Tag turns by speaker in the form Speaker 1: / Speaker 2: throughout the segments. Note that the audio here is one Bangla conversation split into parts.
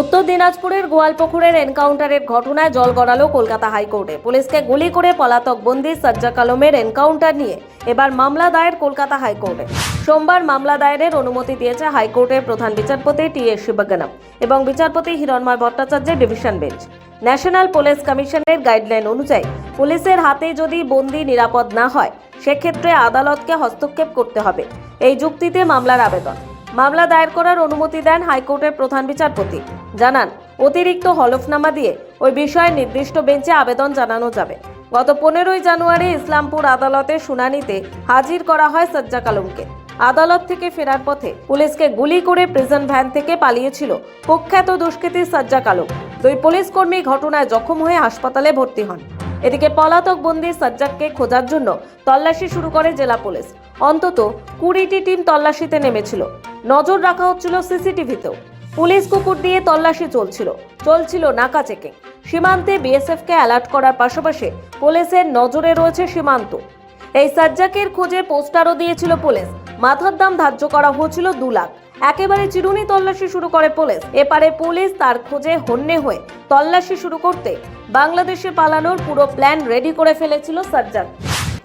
Speaker 1: উত্তর দিনাজপুরের গোয়ালপুকুরের এনকাউন্টারের ঘটনায় জল গড়ালো কলকাতা হাইকোর্টে। পুলিশকে গুলি করে পলাতক বন্দী সাজ্জাক আলমের এনকাউন্টার নিয়ে এবার মামলা দায়ের কলকাতা হাইকোর্টে। সোমবার মামলা দায়েরের অনুমতি দিয়েছে হাইকোর্টের প্রধান বিচারপতি টি.এস. শিবগণম এবং বিচারপতি হিরণময় ভট্টাচার্যের ডিভিশন বেঞ্চ। ন্যাশনাল পুলিশ কমিশনের গাইডলাইন অনুযায়ী পুলিশের হাতে যদি বন্দী নিরাপদ না হয়, সেক্ষেত্রে আদালতকে হস্তক্ষেপ করতে হবে। এই যুক্তিতে মামলার আবেদন। মামলা দায়ের করার অনুমতি দেন হাইকোর্টের প্রধান বিচারপতি। জানান, অতিরিক্ত হলফনামা দিয়ে ওই বিষয়ে নির্দিষ্ট বেঞ্চে আবেদন জানানো যাবে। গত 15ই জানুয়ারি ইসলামপুর আদালতে শুনানিতে হাজির করা হয় সাজ্জাক আলমকে। আদালত থেকে ফেরার পথে পুলিশকে গুলি করে প্রিজন ভ্যান থেকে পালিয়েছিল কুখ্যাত দুষ্কৃতী সাজ্জাক আলম। দুই পুলিশ কর্মী ঘটনায় জখম হয়ে হাসপাতালে ভর্তি হন। এদিকে পলাতক বন্দী সাজ্জাককে খোঁজার জন্য তল্লাশি শুরু করে জেলা পুলিশ। অন্তত 20টি টিম তল্লাশিতে নেমেছিল। নজর রাখা হচ্ছিল সিসিটিভিতেও। পুলিশ কুকুর দিয়ে তল্লাশি চলছিল নাকা চেকিং। সীমান্তে বিএসএফকে অ্যালার্ট করার পাশাপাশি পুলিশের নজরে রয়েছে সীমান্ত। এই সাজ্জাকের খোঁজে পোস্টারও দিয়েছিল পুলিশ। মাথার দাম ধার্য করা হয়েছিল 2 লাখ। একেবারে চিরুনি তল্লাশি শুরু করে পুলিশ। এপারে পুলিশ তার খোঁজে হন্যে হয়ে তল্লাশি শুরু করতে বাংলাদেশে পালানোর পুরো প্ল্যান রেডি করে ফেলেছিল সাজ্জাক।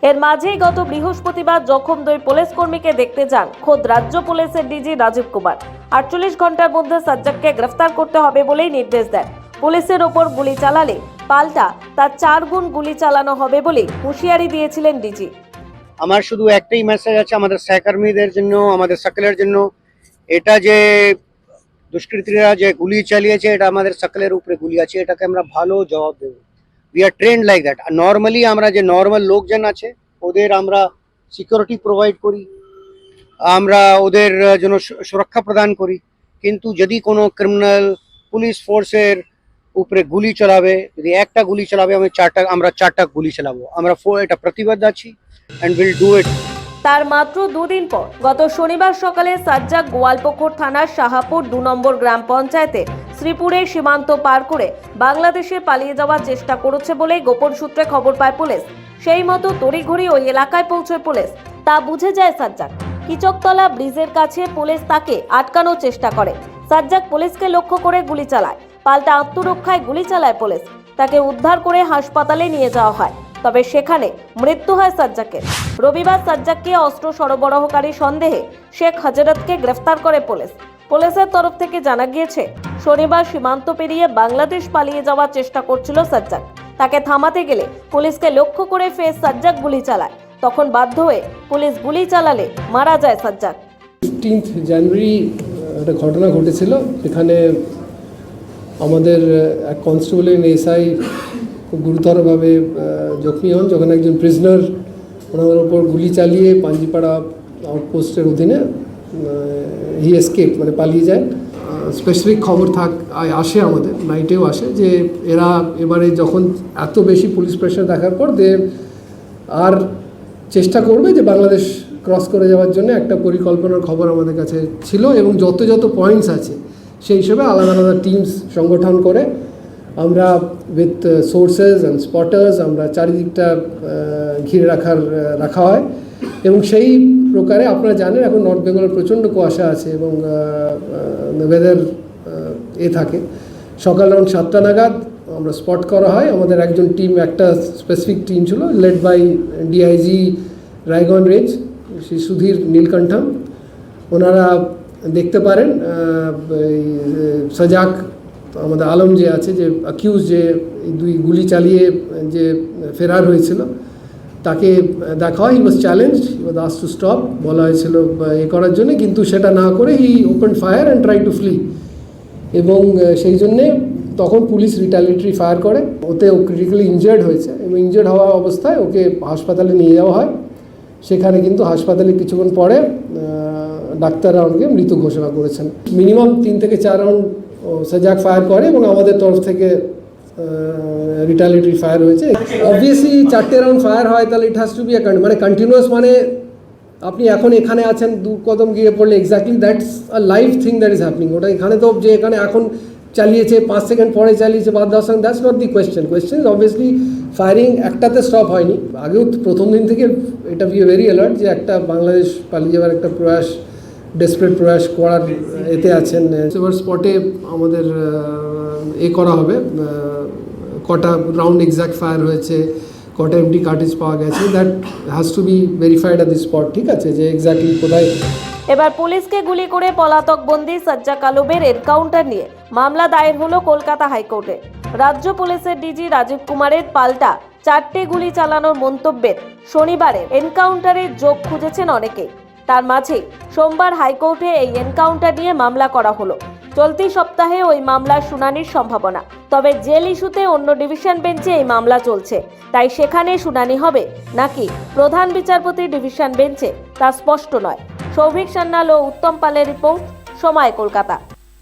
Speaker 1: এর মাঝেই গত বৃহস্পতিবার জখম 2 পুলিশ কর্মীকে দেখতে যান খোদ রাজ্য পুলিশের ডিজি রাজীব কুমার। 48 ঘন্টার মধ্যে সাজ্জাককে গ্রেফতার করতে হবে বলেই নির্দেশ দেন। পুলিশের ওপর গুলি চালালে পাল্টা তার 4 গুণ গুলি চালানো হবে বলে হুঁশিয়ারি দিয়েছিলেন ডিজি।
Speaker 2: আমার শুধু একটাই মেসেজ আছে আমাদের সহকর্মীদের জন্য, আমাদের সকলের জন্য, এটা যে দুষ্কৃতীরা যে গুলি চালিয়েছে, এটা আমাদের সকলের উপরে গুলি আছে, এটাকে আমরা ভালো জবাব দেব। We are trend like that. Normally আমরা যে নর্মাল লোকজন আছে ওদের আমরা সিকিউরিটি প্রোভাইড করি, আমরা ওদের জন্য সুরক্ষা প্রদান করি। কিন্তু যদি কোনো ক্রিমিনাল পুলিশ ফোর্সের উপরে গুলি চালাবে, যদি একটা গুলি চালাবে, আমরা চারটা গুলি চালাবো। আমরা এটা প্রতিবদ্ধ আছি and will do it.
Speaker 1: তার মাত্র 2 দিন পর গত শনিবার সকালে সাজ্জাক গোয়ালপুকুর থানার শাহাপুর 2 নম্বর গ্রাম পঞ্চায়েতে শ্রীপুরে সীমান্ত পার করে বাংলাদেশে পালিয়ে যাওয়ার চেষ্টা করেছে বলেই গোপন সূত্রে খবর পায় পুলিশ। সেই মতো তড়িঘড়ি ওই এলাকায় পৌঁছয় পুলিশ। তা বুঝে যায় সাজ্জাক। কিচকতলা ব্রিজের কাছে পুলিশ তাকে আটকানোর চেষ্টা করে। সাজ্জাক পুলিশকে লক্ষ্য করে গুলি চালায়। পাল্টা আত্মরক্ষায় গুলি চালায় পুলিশ। তাকে উদ্ধার করে হাসপাতালে নিয়ে যাওয়া হয়, তবে সেখানে মৃত্যু হয় সাজ্জাকের। রবিবার সাজ্জাককে অস্ত্র সরবরাহকারী সন্দেহে শেখ হজরতকে গ্রেফতার করে পুলিশ। পুলিশের তরফ থেকে জানা গিয়েছে, শনিবার সীমান্ত পেরিয়ে বাংলাদেশ পালিয়ে যাওয়ার চেষ্টা করছিল সাজ্জাক। তাকে থামাতে গেলে পুলিশকে লক্ষ্য করে ফের সাজ্জাক গুলি চালায়। তখন বাধ্য হয়ে পুলিশ গুলি চালালে মারা যায় সাজ্জাক।
Speaker 3: 15 জানুয়ারি একটা ঘটনা ঘটেছিল, এখানে আমাদের এক কনস্টেবল এসআই খুব গুরুতরভাবে জখমি হন যখন একজন প্রিজনার ওনার ওপর গুলি চালিয়ে পাঞ্জিপাড়া আউটপোস্টের অধীনে হি এসকেপ, মানে পালিয়ে যায়। স্পেসিফিক খবর আসে আমাদের, নাইটেও আসে, যে এরা এবারে যখন এত বেশি পুলিশ প্রেশার দেখার পর আর চেষ্টা করবে যে বাংলাদেশ ক্রস করে যাওয়ার জন্য একটা পরিকল্পনার খবর আমাদের কাছে ছিল। এবং যত পয়েন্টস আছে সেই হিসেবে আলাদা আলাদা টিমস সংগঠন করে আমরা উইথ সোর্সেস অ্যান্ড স্পটার্স আমরা চারিদিকটা ঘিরে রাখা হয়। এবং সেই প্রকারে আপনারা জানেন এখন নর্থ বেঙ্গলের প্রচণ্ড কুয়াশা আছে এবং ওয়েদার থাকে। সকাল রাউন্ড 7টা নাগাদ আমরা স্পট করা হয়। আমাদের একজন টিম, একটা স্পেসিফিক টিম ছিল led by DIG Raiganj range Shri Sudhir Neelakantam. ওনারা দেখতে পারেন সাজ্জাক আমাদের আলম যে আছে, যে অ্যাকিউজ, যে 2 গুলি চালিয়ে যে ফেরার হয়েছিল, তাকে দেখা হয়। He was challenge, he was asked to stop, বলা হয়েছিল করার জন্য, কিন্তু সেটা না করে he open fire and try to flee. এবং সেই জন্যে তখন পুলিশ রিটালিয়েটরি ফায়ার করে। ওতে ও ক্রিটিক্যালি ইনজার্ড হয়েছে এবং ইনজার্ড হওয়া অবস্থায় ওকে হাসপাতালে নিয়ে যাওয়া হয়। সেখানে কিন্তু হাসপাতালে কিছুক্ষণ পরে ডাক্তাররা ওকে মৃত ঘোষণা করেছেন। মিনিমাম 3 থেকে 4 রাউন্ড সাজ্জাক ফায়ার করে এবং আমাদের তরফ থেকে রিটালিয়েটরি ফায়ার হয়েছে। অবভিয়াসলি 4টে রাউন্ড ফায়ার হয়, তাহলে ইট হ্যাজ টু বি মানে কন্টিনিউয়াস, মানে আপনি এখন এখানে আছেন, 2 কদম গিয়ে পড়লে exactly that's a live thing that is happening. ওটা এখানে তো যে এখানে এখন চালিয়েছে, 5 সেকেন্ড পরে চালিয়েছে বা 10 second, that's not the question. Question is obviously firing একটাতে স্টপ হয়নি। আগেও প্রথম দিন থেকে এটা ভি ভেরি অ্যালার্ট যে একটা বাংলাদেশ পালিয়ে যাওয়ার একটা প্রয়াস ডেসপারেট প্রয়াস করার এতে আছেন। এবার স্পটে আমাদের করা হবে কটা রাউন্ড এক্স্যাক্ট ফায়ার হয়েছে, কটা এমটি কার্টেজ পাওয়া গেছে, that has to be verified at the spot, ঠিক আছে, যে এক্স্যাক্টলি কোথায়।
Speaker 1: এবার পুলিশকে গুলি করে পলাতক বন্দি সজ্জা কালুমের এনকাউন্টার নিয়ে মামলা দায়ের হলো কলকাতা হাইকোর্টে। রাজ্য পুলিশের ডিজি রাজীব কুমারের পাল্টা 4টে গুলি চালানোর মন্তব্যের শনিবারের এনকাউন্টারের যোগ খুঁজেছেন অনেকেই। তার মাঝে সোমবার হাইকোর্টে এই এনকাউন্টার নিয়ে মামলা করা হলো। চলতি সপ্তাহে ওই মামলার শুনানির সম্ভাবনা, তবে জেল ইস্যুতে অন্য ডিভিশন বেঞ্চে এই মামলা চলছে, তাই সেখানে শুনানি হবে নাকি প্রধান বিচারপতি ডিভিশন বেঞ্চে তা স্পষ্ট নয়। সৌভিক সান্যাল ও উত্তম পালের রিপোর্ট, সময় কলকাতা।